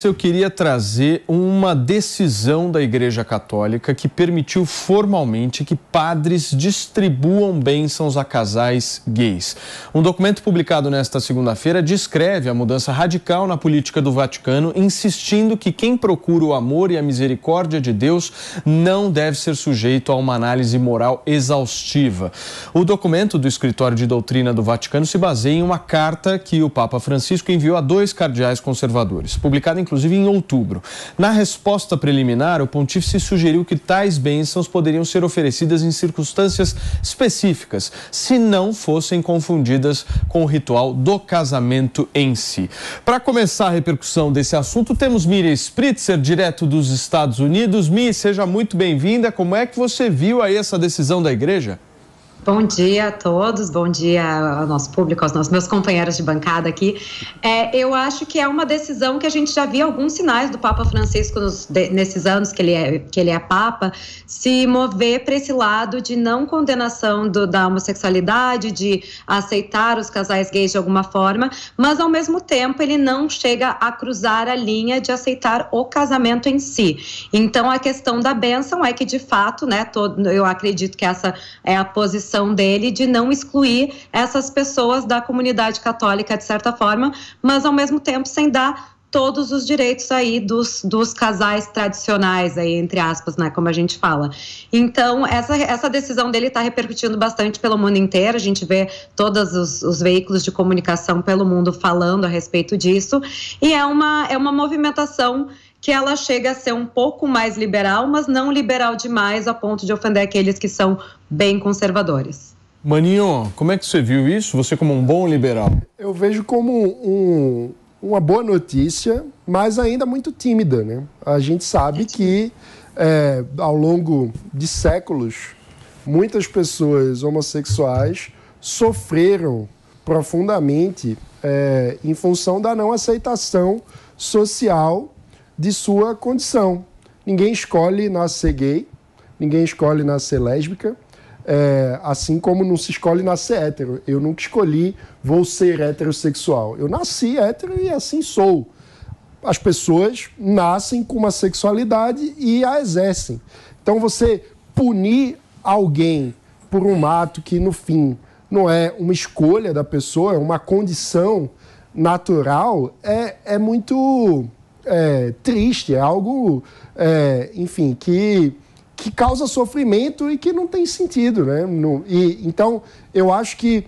Eu queria trazer uma decisão da Igreja Católica que permitiu formalmente que padres distribuam bênçãos a casais gays. Um documento publicado nesta segunda-feira descreve a mudança radical na política do Vaticano, insistindo que quem procura o amor e a misericórdia de Deus não deve ser sujeito a uma análise moral exaustiva. O documento do Escritório de Doutrina do Vaticano se baseia em uma carta que o Papa Francisco enviou a 2 cardeais conservadores, publicada inclusive em outubro. Na resposta preliminar, o pontífice sugeriu que tais bênçãos poderiam ser oferecidas em circunstâncias específicas, se não fossem confundidas com o ritual do casamento em si. Para começar a repercussão desse assunto, temos Miriam Spritzer, direto dos Estados Unidos. Mi, seja muito bem-vinda. Como é que você viu aí essa decisão da Igreja? Bom dia a todos, bom dia ao nosso público, aos meus companheiros de bancada aqui. Eu acho que é uma decisão que a gente já viu alguns sinais do Papa Francisco nesses anos que ele é Papa, se mover para esse lado de não condenação da homossexualidade, de aceitar os casais gays de alguma forma, mas ao mesmo tempo ele não chega a cruzar a linha de aceitar o casamento em si. Então a questão da bênção é que de fato, eu acredito que essa é a posição dele de não excluir essas pessoas da comunidade católica de certa forma, mas ao mesmo tempo sem dar todos os direitos aí dos casais tradicionais aí, entre aspas, como a gente fala. Então, essa decisão dele está repercutindo bastante pelo mundo inteiro, a gente vê todos os veículos de comunicação pelo mundo falando a respeito disso, e é uma movimentação que ela chega a ser um pouco mais liberal, mas não liberal demais a ponto de ofender aqueles que são bem conservadores. Maninho, como é que você viu isso? Você como um bom liberal? Eu vejo como uma boa notícia, mas ainda muito tímida, né? A gente sabe que ao longo de séculos, muitas pessoas homossexuais sofreram profundamente em função da não aceitação social de sua condição. Ninguém escolhe nascer gay, ninguém escolhe nascer lésbica, assim como não se escolhe nascer hétero. Eu nunca escolhi, vou ser heterossexual. Eu nasci hétero e assim sou. As pessoas nascem com uma sexualidade e a exercem. Então você punir alguém por um ato que no fim não é uma escolha da pessoa, é uma condição natural, é muito triste, é algo, enfim, que causa sofrimento e que não tem sentido, né? Então, eu acho que,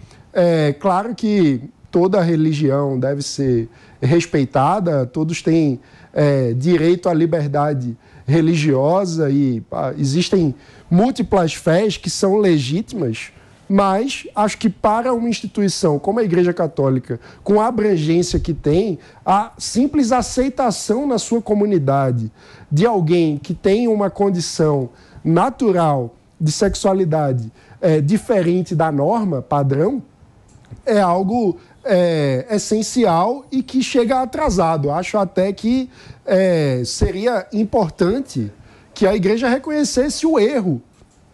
claro que toda religião deve ser respeitada, todos têm direito à liberdade religiosa e existem múltiplas fés que são legítimas, mas acho que para uma instituição como a Igreja Católica, com a abrangência que tem, a simples aceitação na sua comunidade de alguém que tem uma condição natural de sexualidade diferente da norma padrão, é algo essencial e que chega atrasado. Acho até que seria importante que a Igreja reconhecesse o erro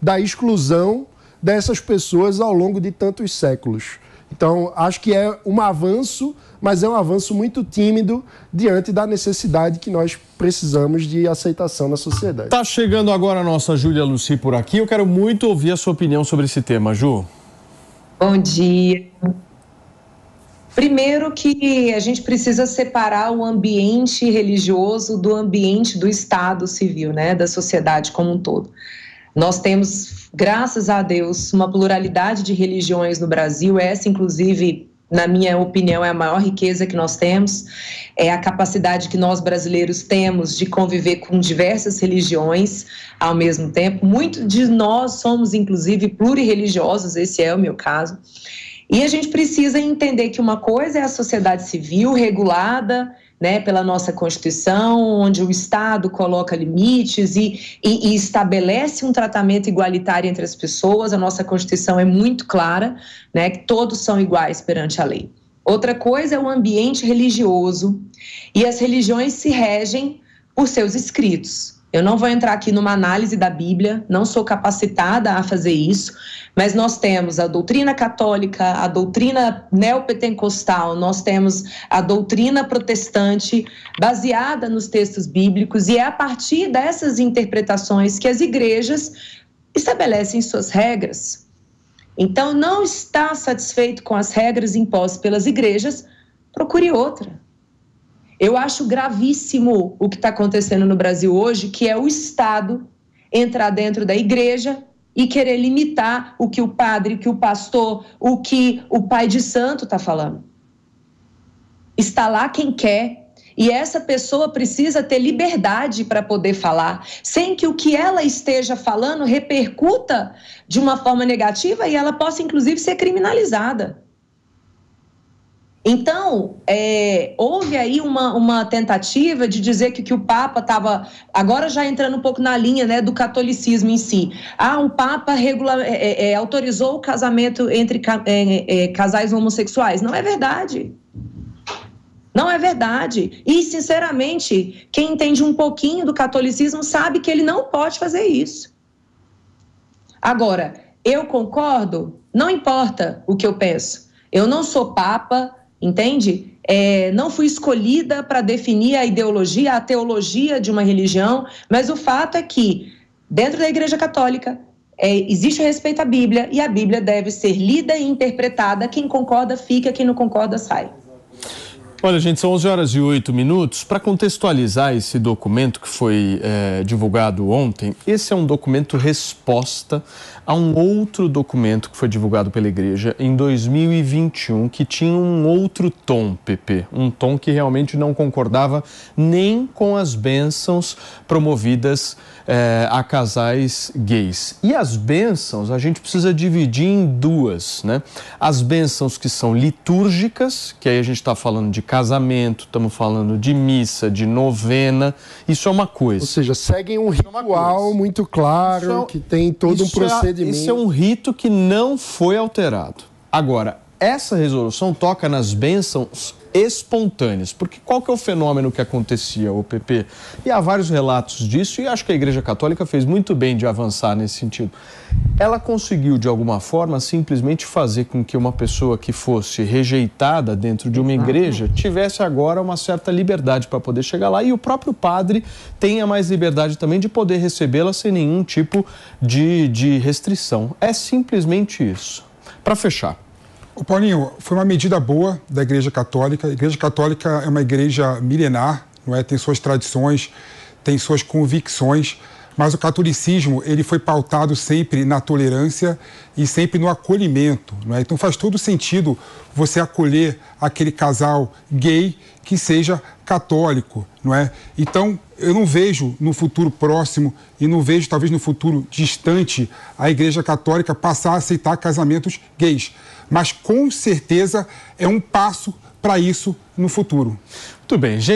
da exclusão dessas pessoas ao longo de tantos séculos. Então, acho que é um avanço, mas é um avanço muito tímido diante da necessidade que nós precisamos de aceitação na sociedade. Tá chegando agora a nossa Júlia Lucy por aqui. Eu quero muito ouvir a sua opinião sobre esse tema, Ju. Bom dia. Primeiro que a gente precisa separar o ambiente religioso do ambiente do Estado civil, da sociedade como um todo. Nós temos, graças a Deus, uma pluralidade de religiões no Brasil. Essa, inclusive, na minha opinião, é a maior riqueza que nós temos. É a capacidade que nós brasileiros temos de conviver com diversas religiões ao mesmo tempo. Muitos de nós somos, inclusive, plurirreligiosos, esse é o meu caso. E a gente precisa entender que uma coisa é a sociedade civil regulada, pela nossa Constituição, onde o Estado coloca limites e estabelece um tratamento igualitário entre as pessoas. A nossa Constituição é muito clara, que todos são iguais perante a lei. Outra coisa é o ambiente religioso, e as religiões se regem por seus escritos. Eu não vou entrar aqui numa análise da Bíblia, não sou capacitada a fazer isso, mas nós temos a doutrina católica, a doutrina neopentecostal, nós temos a doutrina protestante baseada nos textos bíblicos, e é a partir dessas interpretações que as igrejas estabelecem suas regras. Então, não está satisfeito com as regras impostas pelas igrejas, procure outra. Eu acho gravíssimo o que está acontecendo no Brasil hoje, que é o Estado entrar dentro da igreja e querer limitar o que o padre, o que o pastor, o que o pai de santo está falando. Está lá quem quer, e essa pessoa precisa ter liberdade para poder falar, sem que o que ela esteja falando repercuta de uma forma negativa e ela possa, inclusive, ser criminalizada. Então, houve aí uma tentativa de dizer que o Papa estava, agora já entrando um pouco na linha, né, do catolicismo em si. O Papa autorizou o casamento entre casais homossexuais. Não é verdade. Não é verdade. E, sinceramente, quem entende um pouquinho do catolicismo sabe que ele não pode fazer isso. Agora, eu concordo? Não importa o que eu penso. Eu não sou Papa, entende? Não fui escolhida para definir a ideologia, a teologia de uma religião, mas o fato é que, dentro da Igreja Católica, existe o respeito à Bíblia, e a Bíblia deve ser lida e interpretada. Quem concorda fica, quem não concorda sai. Olha, gente, são 11h08. Para contextualizar esse documento que foi divulgado ontem, esse é um documento resposta a um outro documento que foi divulgado pela igreja em 2021, que tinha um outro tom, PP, um tom que realmente não concordava nem com as bênçãos promovidas a casais gays. E as bênçãos a gente precisa dividir em duas, né? As bênçãos que são litúrgicas, que aí a gente está falando de casamento, estamos falando de missa, de novena, isso é uma coisa. Ou seja, seguem um ritual muito claro, que tem todo um procedimento. Isso é um rito que não foi alterado. Agora, essa resolução toca nas bênçãos espontâneas, porque qual que é o fenômeno que acontecia, o PP? E há vários relatos disso, e acho que a Igreja Católica fez muito bem de avançar nesse sentido. Ela conseguiu, de alguma forma, simplesmente fazer com que uma pessoa que fosse rejeitada dentro de uma igreja tivesse agora uma certa liberdade para poder chegar lá, e o próprio padre tenha mais liberdade também de poder recebê-la sem nenhum tipo de restrição. É simplesmente isso. Para fechar. Ô Paulinho, foi uma medida boa da Igreja Católica. A Igreja Católica é uma igreja milenar, não é? Tem suas tradições, tem suas convicções, mas o catolicismo ele foi pautado sempre na tolerância e sempre no acolhimento, não é? Então faz todo sentido você acolher aquele casal gay que seja católico, não é? Então eu não vejo no futuro próximo e não vejo talvez no futuro distante a Igreja Católica passar a aceitar casamentos gays, mas com certeza é um passo para isso no futuro. Muito bem, gente.